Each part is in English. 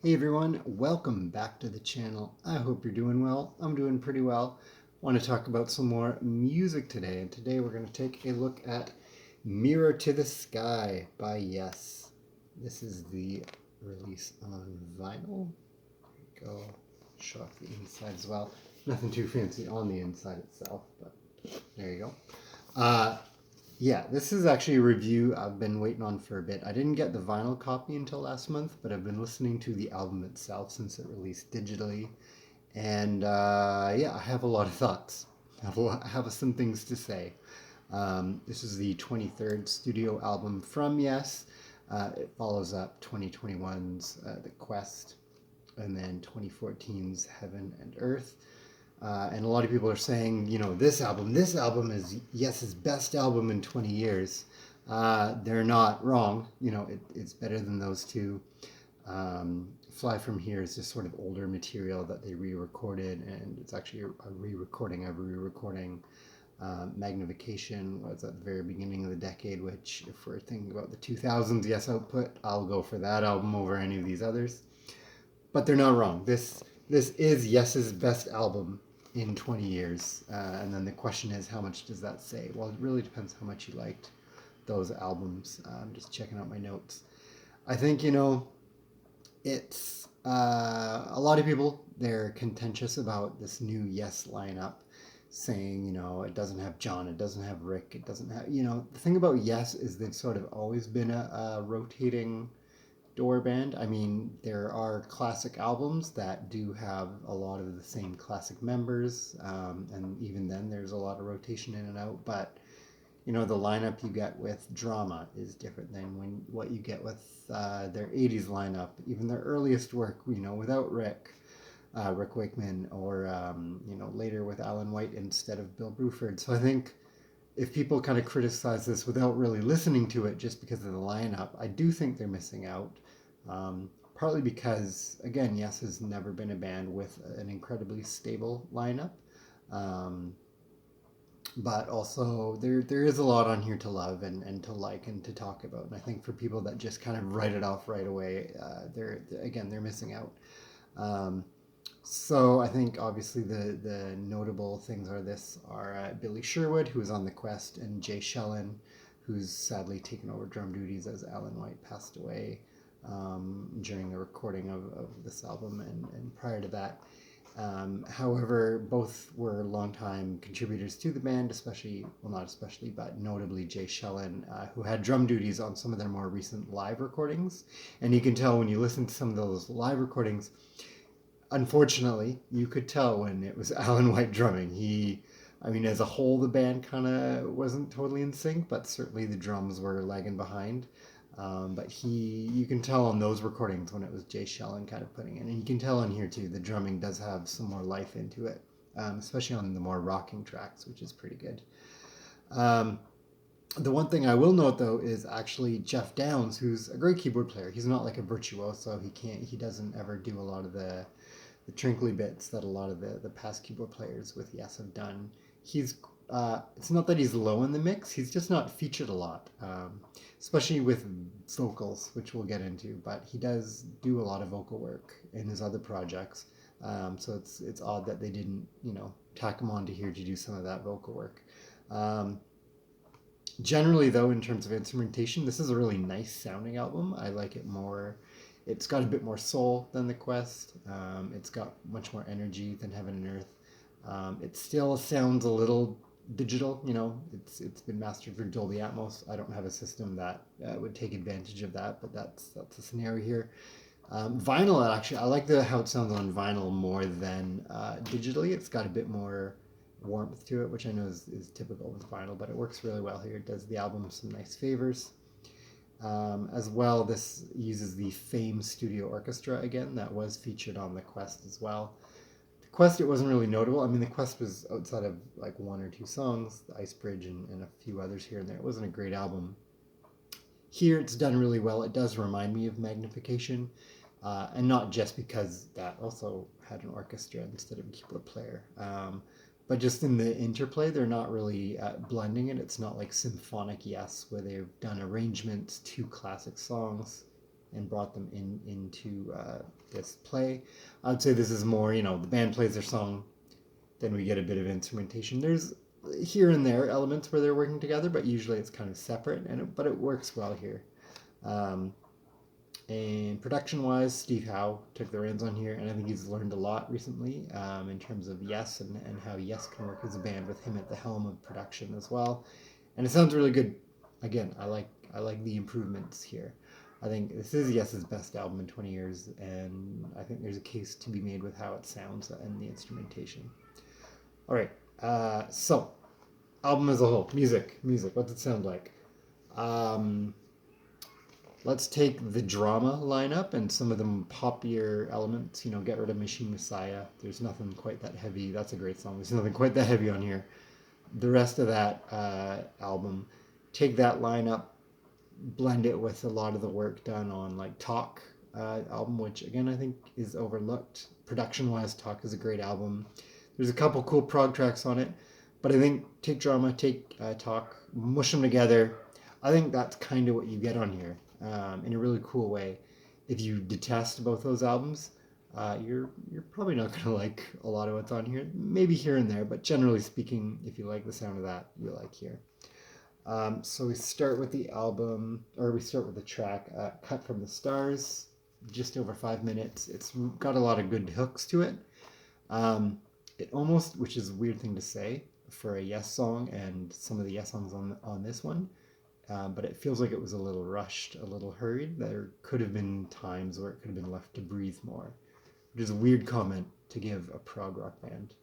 Hey everyone, welcome back to the channel. I hope you're doing well. I'm doing pretty well. Want to talk about some more music today, and today we're going to take a look at Mirror to the Sky by Yes. This is the release on vinyl. Go show off the inside as well. Nothing too fancy on the inside itself, but there you go. Yeah, this is actually a review I've been waiting on for a bit. I didn't get the vinyl copy until last month, but I've been listening to the album itself since it released digitally. And yeah, I have a lot of thoughts. I have some things to say. This is the 23rd studio album from Yes. It follows up 2021's The Quest and then 2014's Heaven and Earth. And a lot of people are saying, this album is Yes's best album in 20 years. They're not wrong. It's better than those two. Fly From Here is just sort of older material that they re-recorded, and it's actually a re-recording of a re-recording. Magnification was at the very beginning of the decade, which, if we're thinking about the 2000s Yes output, I'll go for that album over any of these others. But they're not wrong. This is Yes's best album in 20 years. And then the question is, how much does that say? Well, it really depends how much you liked those albums. I'm just checking out my notes. I think, it's a lot of people, they're contentious about this new Yes lineup, saying, it doesn't have John, it doesn't have Rick, it doesn't have, the thing about Yes is they've sort of always been a rotating door band. I mean, there are classic albums that do have a lot of the same classic members, and even then there's a lot of rotation in and out. But the lineup you get with Drama is different than what you get with their '80s lineup, even their earliest work. Without Rick Wakeman, or later with Alan White instead of Bill Bruford. So I think if people kind of criticize this without really listening to it just because of the lineup, I do think they're missing out. Partly because, again, Yes has never been a band with an incredibly stable lineup. Um, but also, there is a lot on here to love and to like and to talk about. And I think for people that just kind of write it off right away, they're missing out. Um, so I think obviously the notable things are Billy Sherwood, who is on the Quest, and Jay Shellen, who's sadly taken over drum duties as Alan White passed away during the recording of this album and prior to that. However, both were longtime contributors to the band, not especially, but notably Jay Shellen, who had drum duties on some of their more recent live recordings. And you can tell when you listen to some of those live recordings, unfortunately, you could tell when it was Alan White drumming. As a whole, the band kind of wasn't totally in sync, but certainly the drums were lagging behind. But you can tell on those recordings when it was Jay Shellen kind of putting in, and you can tell on here too, the drumming does have some more life into it, especially on the more rocking tracks, which is pretty good. The one thing I will note though is actually Jeff Downs, who's a great keyboard player. He's not like a virtuoso. He doesn't ever do a lot of the trinkly bits that a lot of the past keyboard players with Yes have done. It's not that he's low in the mix, he's just not featured a lot, especially with vocals, which we'll get into, but he does do a lot of vocal work in his other projects. So it's odd that they didn't, tack him onto here to do some of that vocal work. Generally, though, in terms of instrumentation, this is a really nice sounding album. I like it more. It's got a bit more soul than The Quest. It's got much more energy than Heaven and Earth. It still sounds a little digital. It's been mastered for Dolby Atmos. I don't have a system that would take advantage of that, but that's the scenario here. Vinyl, actually, I like how it sounds on vinyl more than digitally. It's got a bit more warmth to it, which I know is typical with vinyl, but it works really well here. It does the album some nice favors. As well, this uses the Fame Studio Orchestra again, that was featured on The Quest as well. The Quest, it wasn't really notable. The Quest was outside of like one or two songs, The Ice Bridge and a few others here and there. It wasn't a great album. Here, it's done really well. It does remind me of Magnification, and not just because that also had an orchestra instead of a keyboard player. But just in the interplay, they're not really blending it. It's not like symphonic Yes, where they've done arrangements to classic songs. and brought them into this play. I would say this is more, the band plays their song, then we get a bit of instrumentation. There's here and there elements where they're working together, but usually it's kind of separate, but it works well here. And production-wise, Steve Howe took the reins on here, and I think he's learned a lot recently in terms of Yes and how Yes can work as a band with him at the helm of production as well. And it sounds really good. Again, I like the improvements here. I think this is Yes's best album in 20 years, and I think there's a case to be made with how it sounds and the instrumentation. All right, so album as a whole, music. What's it sound like? Let's take the drama lineup and some of the poppier elements. Get rid of Machine Messiah. There's nothing quite that heavy. That's a great song. There's nothing quite that heavy on here. The rest of that album, take that lineup, blend it with a lot of the work done on like Talk album, which again I think is overlooked. Production-wise, Talk is a great album. There's a couple cool prog tracks on it, but I think take drama, take Talk, mush them together. I think that's kind of what you get on here. In a really cool way. If you detest both those albums, you're probably not going to like a lot of what's on here. Maybe here and there, but generally speaking, if you like the sound of that, you like here. So we start with the album, or we start with the track Cut from the Stars, just over 5 minutes. It's got a lot of good hooks to it. It almost, which is a weird thing to say for a Yes song, and some of the Yes songs on this one, but it feels like it was a little rushed, a little hurried. There could have been times where it could have been left to breathe more, which is a weird comment to give a prog rock band,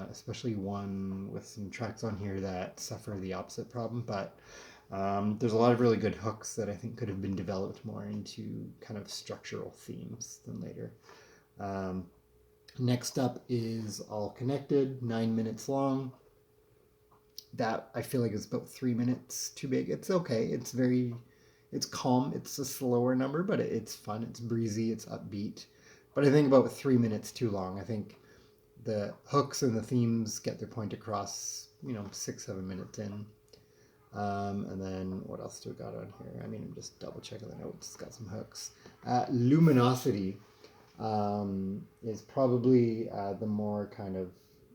especially one with some tracks on here that suffer the opposite problem. But there's a lot of really good hooks that I think could have been developed more into kind of structural themes than later. Next up is All Connected, 9 minutes long. That I feel like is about 3 minutes too big. It's okay. It's calm. It's a slower number, but it's fun. It's breezy. It's upbeat. But I think about 3 minutes too long. I think the hooks and the themes get their point across, 6-7 minutes in. And then what else do we got on here? I'm just double checking the notes. It's got some hooks. Luminosity is probably the more kind of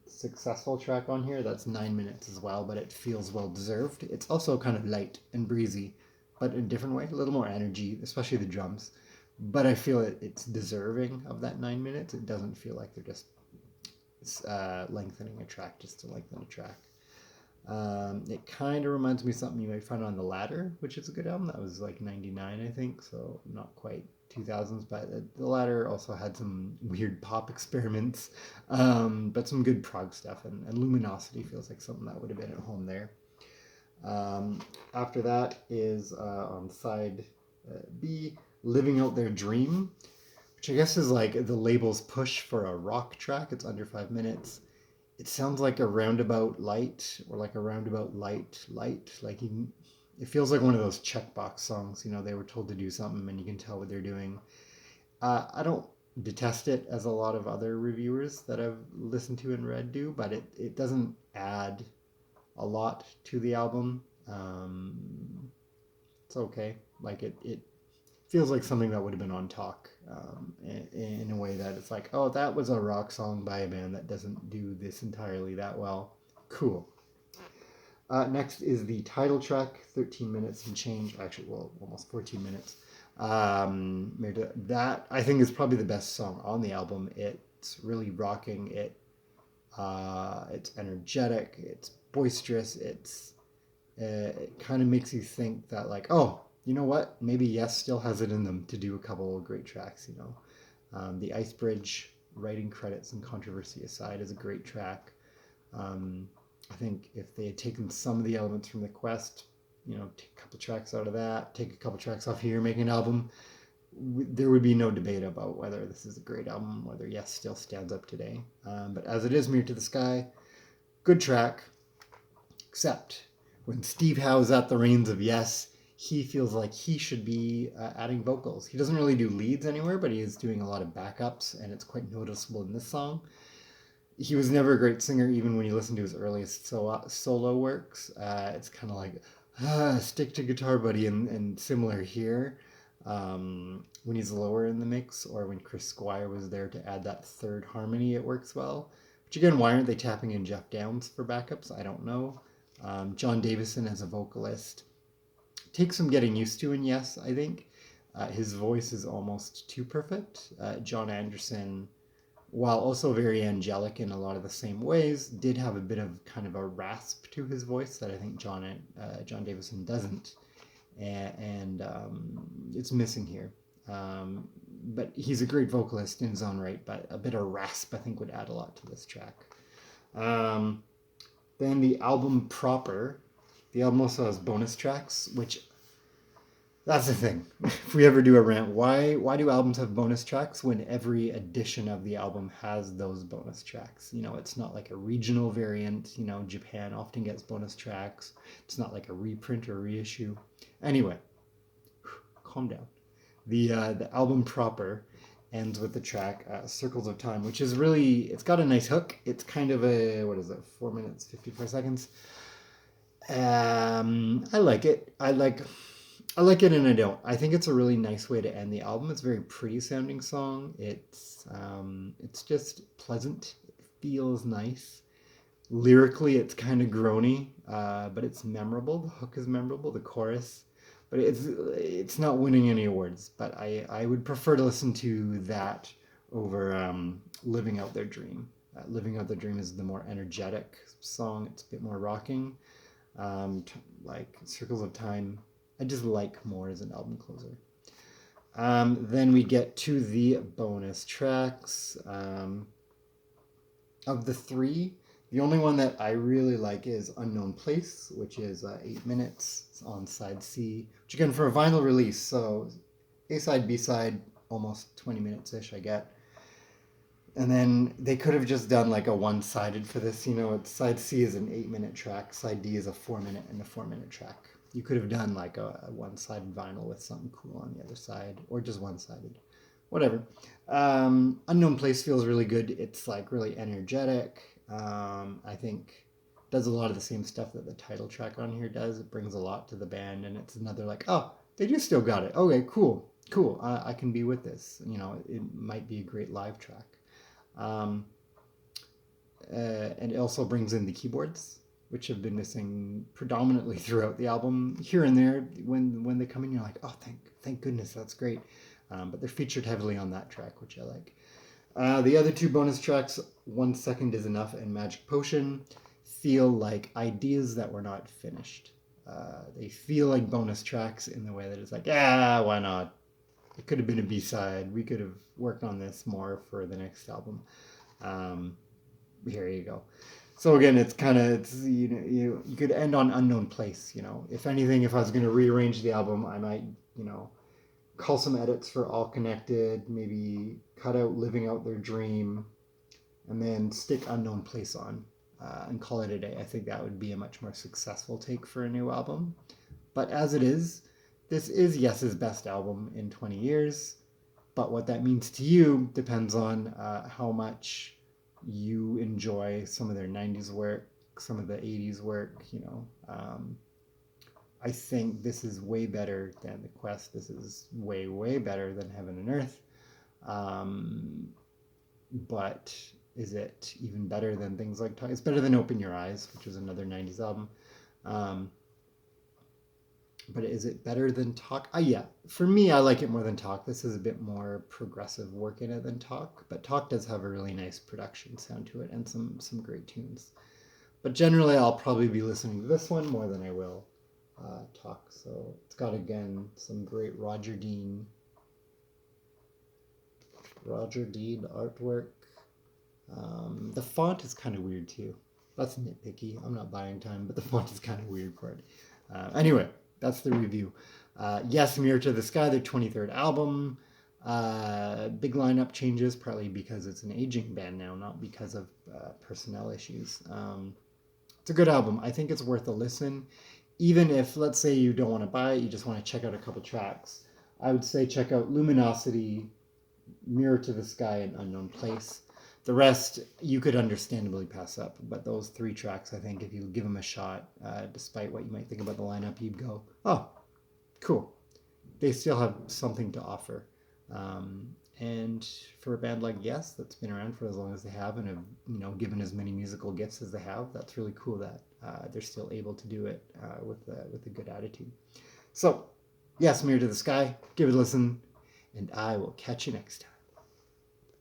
successful track on here. That's 9 minutes as well, but it feels well deserved. It's also kind of light and breezy, but in a different way, a little more energy, especially the drums. But I feel it's deserving of that 9 minutes. It doesn't feel like they're just lengthening a track just to lengthen a track. It kind of reminds me of something you might find on The Ladder, which is a good album. That was like 99, I think, so not quite 2000s, but The Ladder also had some weird pop experiments, but some good prog stuff, and Luminosity feels like something that would have been at home there. After that is on side B, Living Out Their Dream, which I guess is like the label's push for a rock track. It's under 5 minutes. It sounds like a roundabout light, or like a roundabout light. Like it feels like one of those checkbox songs. They were told to do something and you can tell what they're doing. I don't detest it as a lot of other reviewers that I've listened to and read do, but it doesn't add a lot to the album. It's okay. Like it feels like something that would have been on Talk, in a way that it's like, oh, that was a rock song by a band that doesn't do this entirely that well. Cool. Next is the title track, 13 minutes and change. Actually, well, almost 14 minutes. That I think is probably the best song on the album. It's really rocking. It's energetic. It's boisterous. It kind of makes you think that, like, oh, you know what? Maybe Yes still has it in them to do a couple of great tracks. The Ice Bridge, writing credits and controversy aside, is a great track. I think if they had taken some of the elements from the Quest, take a couple tracks out of that, take a couple tracks off here, make an album, there would be no debate about whether this is a great album, whether Yes still stands up today. But as it is, Mirror to the Sky, good track, except when Steve Howe's at the reins of Yes, he feels like he should be adding vocals. He doesn't really do leads anywhere, but he is doing a lot of backups, and it's quite noticeable in this song. He was never a great singer, even when you listen to his earliest solo works. It's kind of like, stick to guitar, buddy, and similar here. when he's lower in the mix, or when Chris Squire was there to add that third harmony, it works well. Which again, why aren't they tapping in Jeff Downs for backups? I don't know. John Davison as a vocalist takes some getting used to, and yes, I think his voice is almost too perfect. John Anderson, while also very angelic in a lot of the same ways, did have a bit of kind of a rasp to his voice that I think John Davison doesn't, and it's missing here. But he's a great vocalist in his own right, but a bit of rasp I think would add a lot to this track. Then the album proper. The album also has bonus tracks, which that's the thing. If we ever do a rant, why do albums have bonus tracks when every edition of the album has those bonus tracks? You know, it's not like a regional variant. You know, Japan often gets bonus tracks. It's not like a reprint or reissue. Anyway, calm down. The album proper ends with the track Circles of Time, which is really, it's got a nice hook. It's kind of a, what is it, 4 minutes, 54 seconds. I like it. I like it and I don't. I think it's a really nice way to end the album. It's a very pretty sounding song. It's just pleasant. It feels nice. Lyrically, it's kind of groany, but it's memorable. The hook is memorable. The chorus, but it's not winning any awards. But I would prefer to listen to that over Living Out Their Dream. Living Out Their Dream is the more energetic song. It's a bit more rocking. Like Circles of Time, I just like more as an album closer. Then we get to the bonus tracks. Of the three, the only one that I really like is Unknown Place, which is 8 minutes. It's on side C, which again for a vinyl release, so A side, B side, almost 20 minutes-ish I get. And then they could have just done like a one-sided for this. You know, it's side C is an 8-minute track, side D is a 4-minute and a 4-minute track. You could have done like a one-sided vinyl with something cool on the other side, or just one-sided. Whatever. Unknown Place feels really good. It's like really energetic. I think does a lot of the same stuff that the title track on here does. It brings a lot to the band, and it's another like, oh, they just still got it. Okay, cool. I can be with this. You know, it might be a great live track. And it also brings in the keyboards, which have been missing predominantly throughout the album. Here and there, when they come in, you're like, oh, thank goodness, that's great. But they're featured heavily on that track, which I like. The other two bonus tracks, 1 Second Is Enough and Magic Potion, feel like ideas that were not finished. They feel like bonus tracks in the way that it's like, why not? It could have been a B-side. We could have worked on this more for the next album. Here you go. So again, it's kind of, you could end on Unknown Place, you know. If anything, if I was going to rearrange the album, I might, you know, call some edits for All Connected, maybe cut out Living Out Their Dream, and then stick Unknown Place on and call it a day. I think that would be a much more successful take for a new album. But as it is, this is Yes's best album in 20 years. But what that means to you depends on how much you enjoy some of their 90s work, some of the 80s work, you know. I think this is way better than The Quest. This is way, way better than Heaven and Earth. But is it even better than things like Talk? It's better than Open Your Eyes, which is another 90s album. But is it better than Talk? Yeah, for me, I like it more than Talk. This is a bit more progressive work in it than Talk, but Talk does have a really nice production sound to it and some great tunes. But generally, I'll probably be listening to this one more than I will Talk. So it's got, again, some great Roger Dean artwork. The font is kind of weird too. That's nitpicky. I'm not buying time, but the font is kind of weird for it. Anyway, that's the review. Yes, Mirror to the Sky, their 23rd album. Big lineup changes, partly because it's an aging band now, not because of personnel issues. It's a good album. I think it's worth a listen. Even if, let's say, you don't want to buy it, you just want to check out a couple tracks. I would say check out Luminosity, Mirror to the Sky, and Unknown Place. The rest, you could understandably pass up, but those 3 tracks, I think, if you give them a shot, despite what you might think about the lineup, you'd go, oh, cool. they still have something to offer. And for a band like Yes, that's been around for as long as they have and have, given as many musical gifts as they have, that's really cool that they're still able to do it with a good attitude. So, Yes, Mirror to the Sky, give it a listen, and I will catch you next time.